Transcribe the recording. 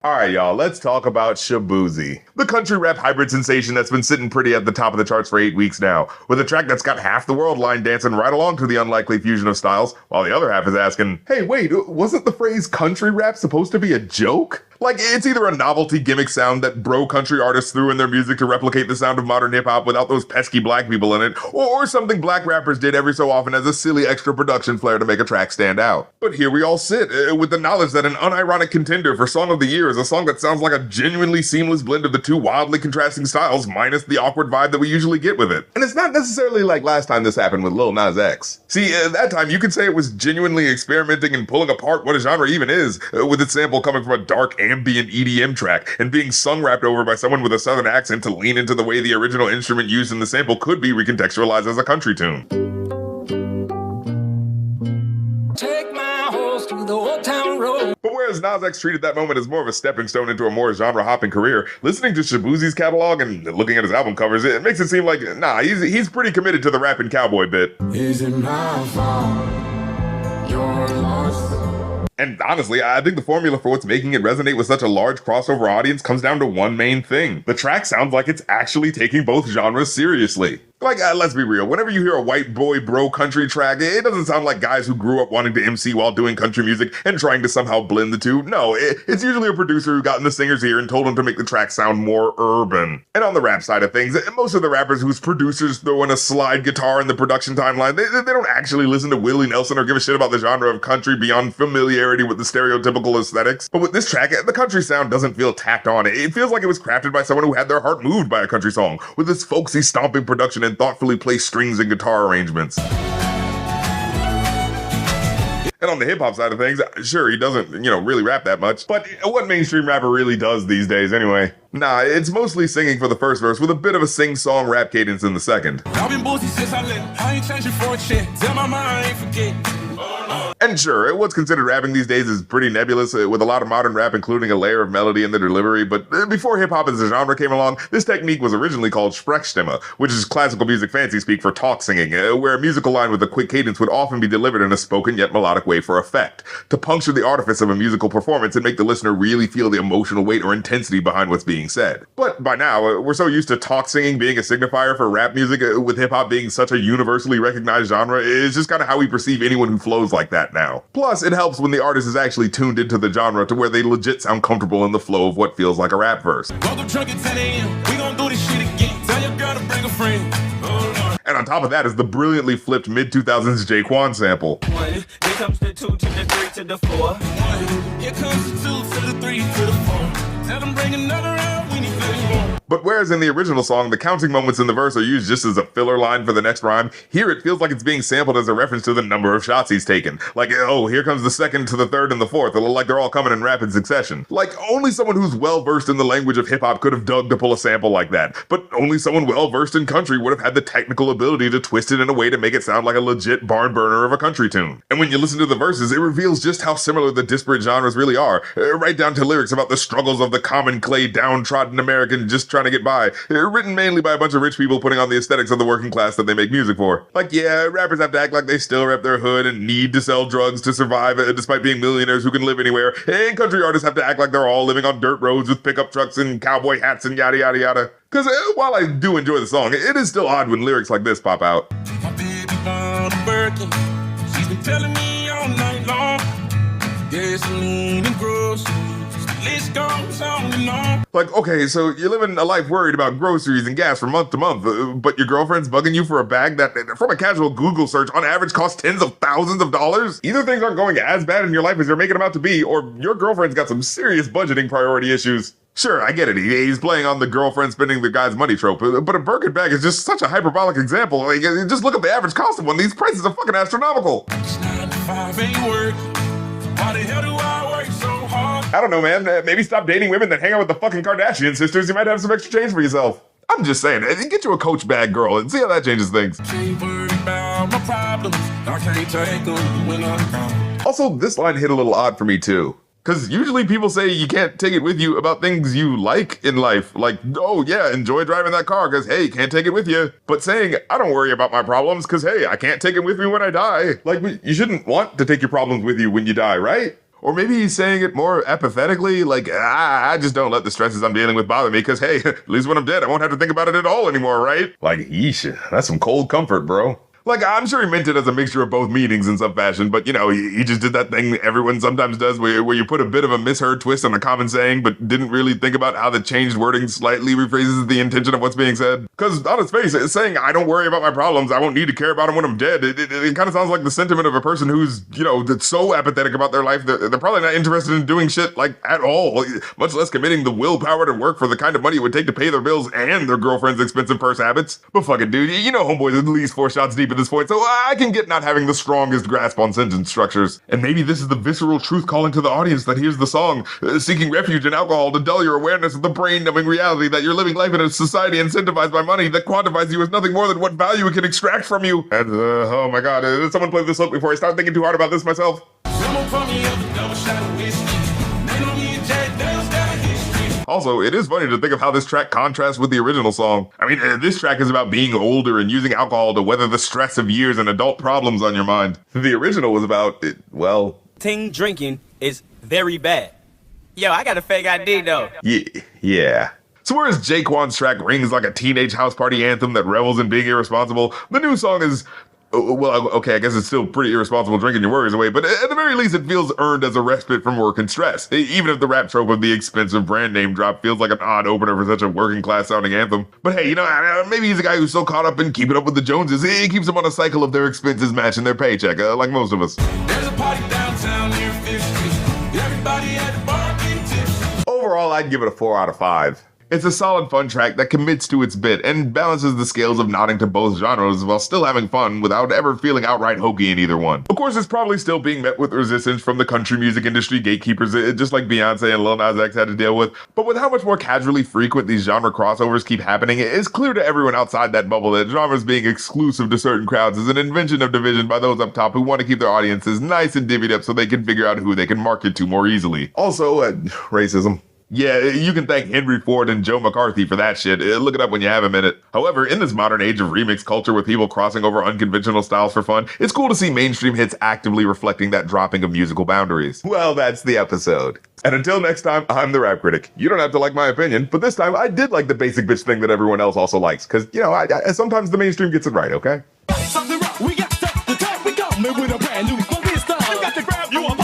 Alright, y'all, let's talk about Shaboozey, the country rap hybrid sensation that's been sitting pretty at the top of the charts for 8 weeks now, with a track that's got half the world line dancing right along to the unlikely fusion of styles, while the other half is asking, hey, wait, wasn't the phrase country rap supposed to be a joke? Like, it's either a novelty gimmick sound that bro country artists threw in their music to replicate the sound of modern hip-hop without those pesky black people in it, or something black rappers did every so often as a silly extra production flair to make a track stand out. But here we all sit, with the knowledge that an unironic contender for Song of the Year is a song that sounds like a genuinely seamless blend of the two wildly contrasting styles, minus the awkward vibe that we usually get with it. And it's not necessarily like last time this happened with Lil Nas X. See, that time you could say it was genuinely experimenting and pulling apart what a genre even is, with its sample coming from a dark ambient EDM track and being sung-rapped over by someone with a southern accent to lean into the way the original instrument used in the sample could be recontextualized as a country tune. Take my horse through the old town road. But whereas Nas X treated that moment as more of a stepping stone into a more genre-hopping career, listening to Shaboozey's catalog and looking at his album covers, it makes it seem like, nah, he's pretty committed to the rapping cowboy bit. Is it my fault you're lost? And honestly, I think the formula for what's making it resonate with such a large crossover audience comes down to one main thing. The track sounds like it's actually taking both genres seriously. Like, let's be real, whenever you hear a white boy bro country track, it doesn't sound like guys who grew up wanting to MC while doing country music and trying to somehow blend the two. No, it's usually a producer who got in the singer's ear and told him to make the track sound more urban. And on the rap side of things, most of the rappers whose producers throw in a slide guitar in the production timeline, they don't actually listen to Willie Nelson or give a shit about the genre of country beyond familiarity with the stereotypical aesthetics. But with this track, the country sound doesn't feel tacked on. It feels like it was crafted by someone who had their heart moved by a country song, with this folksy stomping production and thoughtfully placed strings and guitar arrangements. And on the hip-hop side of things, sure, he doesn't, really rap that much, but what mainstream rapper really does these days anyway? Nah, it's mostly singing for the first verse with a bit of a sing-song rap cadence in the second. I've been boozy since I left. I ain't changing for a check. Tell my mind I ain't forget. And sure, what's considered rapping these days is pretty nebulous, with a lot of modern rap including a layer of melody in the delivery, but before hip-hop as a genre came along, this technique was originally called Sprechstimme, which is classical music fancy speak for talk singing, where a musical line with a quick cadence would often be delivered in a spoken yet melodic way for effect, to puncture the artifice of a musical performance and make the listener really feel the emotional weight or intensity behind what's being said. But by now, we're so used to talk singing being a signifier for rap music, with hip-hop being such a universally recognized genre, it's just kind of how we perceive anyone who flows like that now. Plus, it helps when the artist is actually tuned into the genre to where they legit sound comfortable in the flow of what feels like a rap verse. Woke up drunk at 10 a.m. We gon' do this shit again. Tell your girl to bring a friend. And on top of that is the brilliantly flipped mid-2000s Jaquan sample. 1, here comes the 2 to the 3 to the 4. 1, here comes the 2 to the 3 to the 4. Tell them bring another round, we need 30 more. But whereas in the original song, the counting moments in the verse are used just as a filler line for the next rhyme, here it feels like it's being sampled as a reference to the number of shots he's taken. Like, oh, here comes the second to the third and the fourth, like they're all coming in rapid succession. Like, only someone who's well-versed in the language of hip-hop could have dug to pull a sample like that, but only someone well-versed in country would have had the technical ability to twist it in a way to make it sound like a legit barn burner of a country tune. And when you listen to the verses, it reveals just how similar the disparate genres really are, right down to lyrics about the struggles of the common clay downtrodden American just trying to get by, written mainly by a bunch of rich people putting on the aesthetics of the working class that they make music for. Like, yeah, rappers have to act like they still rep their hood and need to sell drugs to survive, despite being millionaires who can live anywhere, and country artists have to act like they're all living on dirt roads with pickup trucks and cowboy hats and yada yada yada. Cause while I do enjoy the song, it is still odd when lyrics like this pop out. My baby found a Birkin. She's been telling me all night long. Gasoline and groceries. The list goes on and on. Like, okay, so you're living a life worried about groceries and gas from month to month, but your girlfriend's bugging you for a bag that, from a casual Google search, on average costs tens of thousands of dollars? Either things aren't going as bad in your life as you're making them out to be, or your girlfriend's got some serious budgeting priority issues. Sure, I get it, he's playing on the girlfriend spending the guy's money trope, but a Birkin bag is just such a hyperbolic example. Like, just look at the average cost of one. These prices are fucking astronomical. It's 9 to 5 ain't work. Why the hell do I work so hard? I don't know, man. Maybe stop dating women that hang out with the fucking Kardashian sisters. You might have some extra change for yourself. I'm just saying, get you a Coach bag girl and see how that changes things. Can't worry about my problems. I can't take them when I'm gone. Also, this line hit a little odd for me too. Because usually people say you can't take it with you about things you like in life. Like, oh yeah, enjoy driving that car because, hey, can't take it with you. But saying, I don't worry about my problems because, hey, I can't take it with me when I die. Like, you shouldn't want to take your problems with you when you die, right? Or maybe he's saying it more apathetically, like, I just don't let the stresses I'm dealing with bother me, because hey, at least when I'm dead, I won't have to think about it at all anymore, right? Like, yeesh, that's some cold comfort, bro. Like, I'm sure he meant it as a mixture of both meanings in some fashion, but, you know, he just did that thing everyone sometimes does where you put a bit of a misheard twist on a common saying, but didn't really think about how the changed wording slightly rephrases the intention of what's being said. Because on its face, it's saying, I don't worry about my problems, I won't need to care about them when I'm dead. It kind of sounds like the sentiment of a person who's, you know, that's so apathetic about their life, they're probably not interested in doing shit, like, at all, much less committing the willpower to work for the kind of money it would take to pay their bills and their girlfriend's expensive purse habits. But fuck it, dude, you know homeboy's at least 4 shots deep at this point, so I can get not having the strongest grasp on sentence structures. And maybe this is the visceral truth calling to the audience that hears the song, seeking refuge in alcohol to dull your awareness of the brain-numbing reality that you're living life in a society incentivized by money that quantifies you as nothing more than what value it can extract from you. And, oh my god, did someone play this hook before I start thinking too hard about this myself? Also, it is funny to think of how this track contrasts with the original song. I mean, this track is about being older and using alcohol to weather the stress of years and adult problems on your mind. The original was about, well... Ting drinking is very bad. Yo, I got a fake ID though. Yeah. So whereas Jaquan's track rings like a teenage house party anthem that revels in being irresponsible, the new song is... well, okay, I guess it's still pretty irresponsible drinking your worries away, but at the very least it feels earned as a respite from work and stress, even if the rap trope of the expensive brand name drop feels like an odd opener for such a working class sounding anthem. But hey, you know, maybe he's a guy who's so caught up in keeping up with the Joneses, he keeps them on a cycle of their expenses matching their paycheck, like most of us. There's a party downtown near Fifth Street. Everybody at the bar getting tipsy. Overall, I'd give it a 4 out of 5. It's a solid fun track that commits to its bit and balances the scales of nodding to both genres while still having fun without ever feeling outright hokey in either one. Of course, it's probably still being met with resistance from the country music industry gatekeepers, just like Beyonce and Lil Nas X had to deal with, but with how much more casually frequent these genre crossovers keep happening, it's clear to everyone outside that bubble that genres being exclusive to certain crowds is an invention of division by those up top who want to keep their audiences nice and divvied up so they can figure out who they can market to more easily. Also, racism. Yeah, you can thank Henry Ford and Joe McCarthy for that shit. Look it up when you have a minute. However, in this modern age of remix culture with people crossing over unconventional styles for fun, it's cool to see mainstream hits actively reflecting that dropping of musical boundaries. Well, that's the episode. And until next time, I'm the Rap Critic. You don't have to like my opinion, but this time I did like the basic bitch thing that everyone else also likes, because, you know, I sometimes the mainstream gets it right, okay? Something wrong. We got stuff to talk. We coming with a brand new style. You got to grab you on